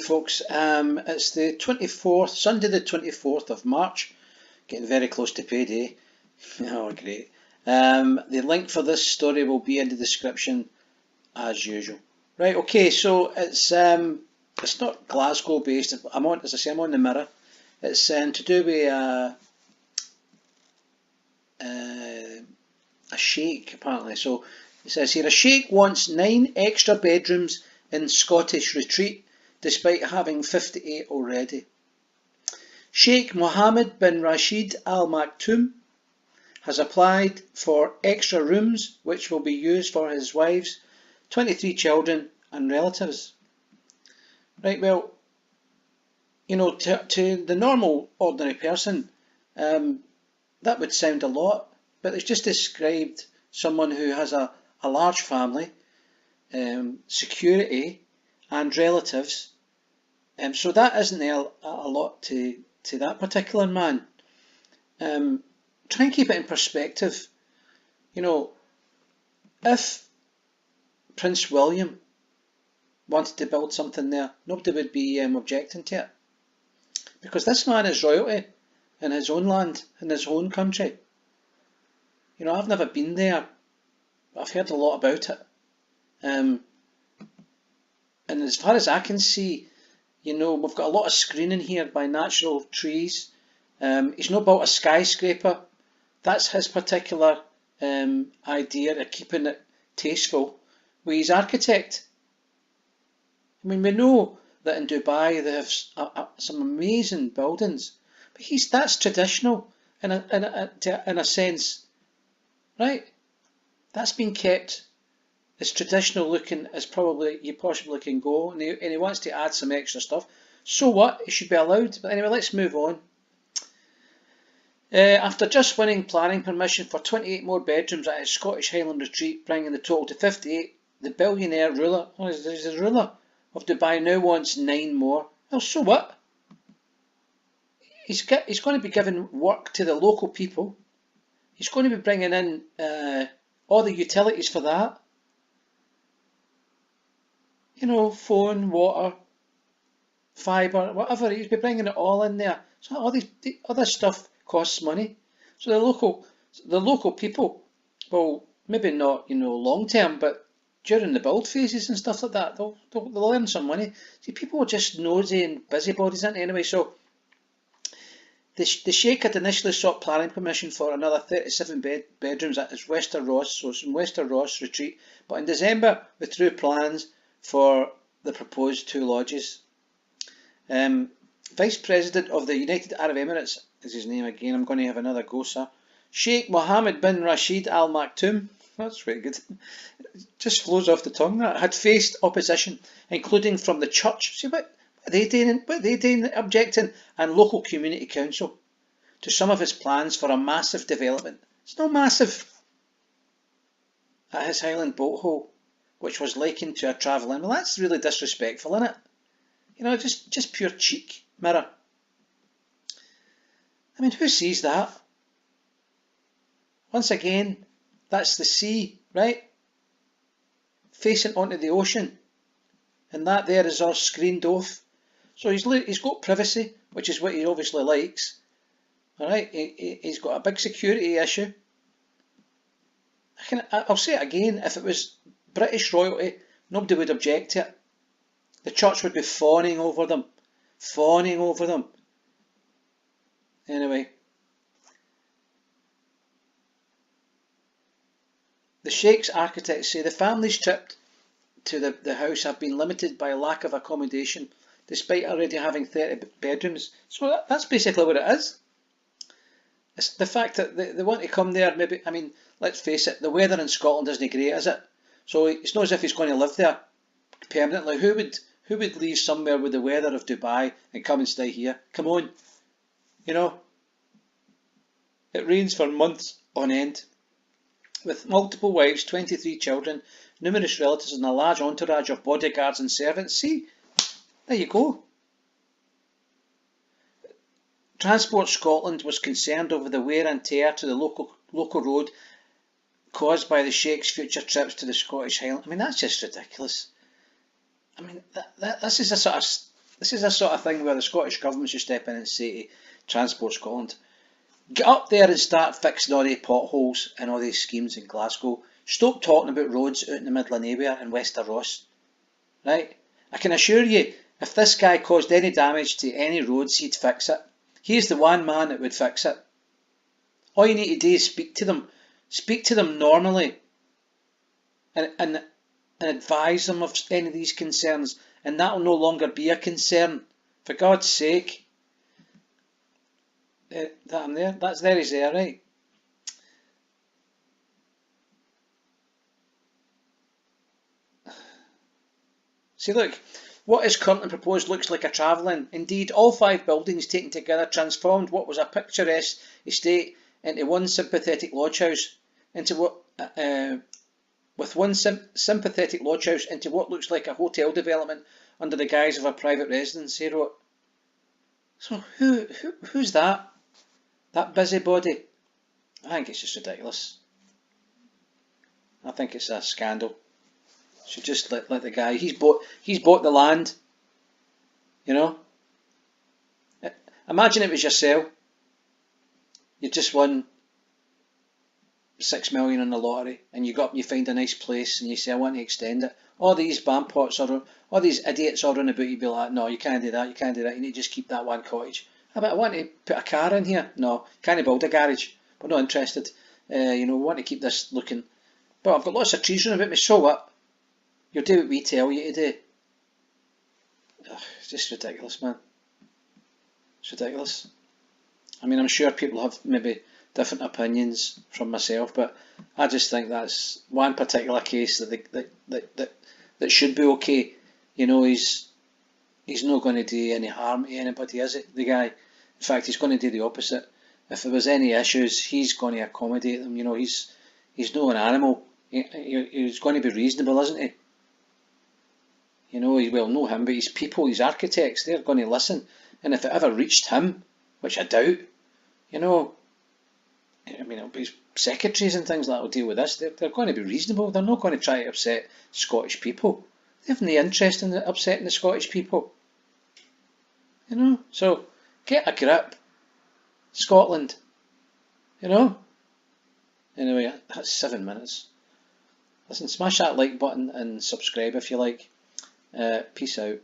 folks. It's the 24th, Sunday the 24th of March, getting very close to payday. Oh, great. The link for this story will be in the description as usual. Right, okay, so it's not Glasgow based. I'm on the Mirror. It's to do with a sheikh, apparently. So it says here, a sheikh wants 9 extra bedrooms in Scottish retreat, despite having 58 already. Sheikh Mohammed Bin Rashid al-Maktoum has applied for extra rooms which will be used for his wife's 23 children and relatives. Right, well, you know, to the normal, ordinary person, that would sound a lot, but it's just described someone who has a large family, security and relatives, so that isn't a lot to that particular man. Try and keep it in perspective. You know, if Prince William wanted to build something there, nobody would be objecting to it, because this man is royalty in his own land, in his own country. You know, I've never been there, but I've heard a lot about it. And as far as I can see, you know, we've got a lot of screening here by natural trees. He's not built a skyscraper. That's his particular idea of keeping it tasteful with his architect. I mean, we know that in Dubai they have some amazing buildings, but that's traditional in a sense, right? That's been kept as traditional looking as probably you possibly can go, and he wants to add some extra stuff. So what? It should be allowed. But anyway, let's move on. After just winning planning permission for 28 more bedrooms at his Scottish Highland retreat, bringing the total to 58, the billionaire ruler, he's the ruler of Dubai, now wants 9 more. Well, so what? He's going to be giving work to the local people. He's going to be bringing in all the utilities for that. You know, phone, water, fibre, whatever. He's be bringing it all in there. So all the other stuff costs money. So the local people, well, maybe not, you know, long term, but during the build phases and stuff like that, they'll earn some money. See, people are just nosy and busybodies, aren't they? Anyway, so the Sheikh had initially sought planning permission for another 37 bedrooms at his Wester Ross, so it's in Wester Ross retreat, but in December withdrew plans for the proposed 2 lodges. Vice President of the United Arab Emirates is his name again. I'm going to have another go, sir. Sheikh Mohammed Bin Rashid Al Maktoum. That's very good. It just flows off the tongue. That had faced opposition, including from the church. See what are they doing? What are they doing? Objecting, and local community council to some of his plans for a massive development. It's not massive. At his Highland boat hole, which was likened to a travelling. Well, that's really disrespectful, isn't it? You know, just pure cheek, Mirror. I mean, who sees that? Once again, that's the sea, right? Facing onto the ocean. And that there is all screened off. So he's got privacy, which is what he obviously likes. Alright, he's got a big security issue. I'll say it again, if it was British royalty, nobody would object to it. The church would be fawning over them. Fawning over them. Anyway. The Sheikh's architects say the family's trip to the house have been limited by lack of accommodation, despite already having 30 bedrooms. So that's basically what it is. It's the fact that they want to come there, maybe, I mean, let's face it, the weather in Scotland isn't great, is it? So it's not as if he's going to live there permanently. Who would leave somewhere with the weather of Dubai and come and stay here? Come on. You know, it rains for months on end. With multiple wives, 23 children, numerous relatives and a large entourage of bodyguards and servants. See, there you go. Transport Scotland was concerned over the wear and tear to the local road caused by the Sheikh's future trips to the Scottish Highlands. I mean, that's just ridiculous. I mean, this is the This is a sort of thing where the Scottish Government should step in and say to Transport Scotland, get up there and start fixing all the potholes and all these schemes in Glasgow. Stop talking about roads out in the middle of nowhere in Wester Ross. Right? I can assure you, if this guy caused any damage to any roads, he'd fix it. He's the one man that would fix it. All you need to do is speak to them. Speak to them normally. And advise them of any of these concerns. And that will no longer be a concern. For God's sake. I'm there. That's there, he's there, right? See, look, what is currently proposed looks like a travelling. Indeed, all 5 buildings taken together transformed what was a picturesque estate into one sympathetic lodge house, with one sympathetic lodge house into what looks like a hotel development under the guise of a private residence, he wrote. So who's that? That busybody? I think it's just ridiculous. I think it's a scandal. Should just let the guy. He's bought the land. You know. Imagine it was yourself. You just won 6 million on the lottery, and you go up and you find a nice place, and you say, I want to extend it. All these bampots all these idiots all run about. You'd be like, no, you can't do that. You can't do that. You need to just keep that one cottage. But I want to put a car in here. No, can't build a garage. We're not interested. We want to keep this looking. But I've got lots of trees running about me. So what? You'll do what we tell you to do. It's just ridiculous, man. It's ridiculous. I mean, I'm sure people have maybe different opinions from myself, but I just think that's one particular case that should be okay. He's not going to do any harm to anybody, is it? The guy. In fact, he's going to do the opposite. If there was any issues, he's going to accommodate them. He's not an animal. He's going to be reasonable, isn't he? He will know him, but his people, his architects, they're going to listen. And if it ever reached him, which I doubt, it'll be his secretaries and things like that will deal with this. They're going to be reasonable. They're not going to try to upset Scottish people. They have no interest in upsetting the Scottish people. So get a grip, Scotland. Anyway, that's 7 minutes. Listen, smash that like button and subscribe if you like. Peace out.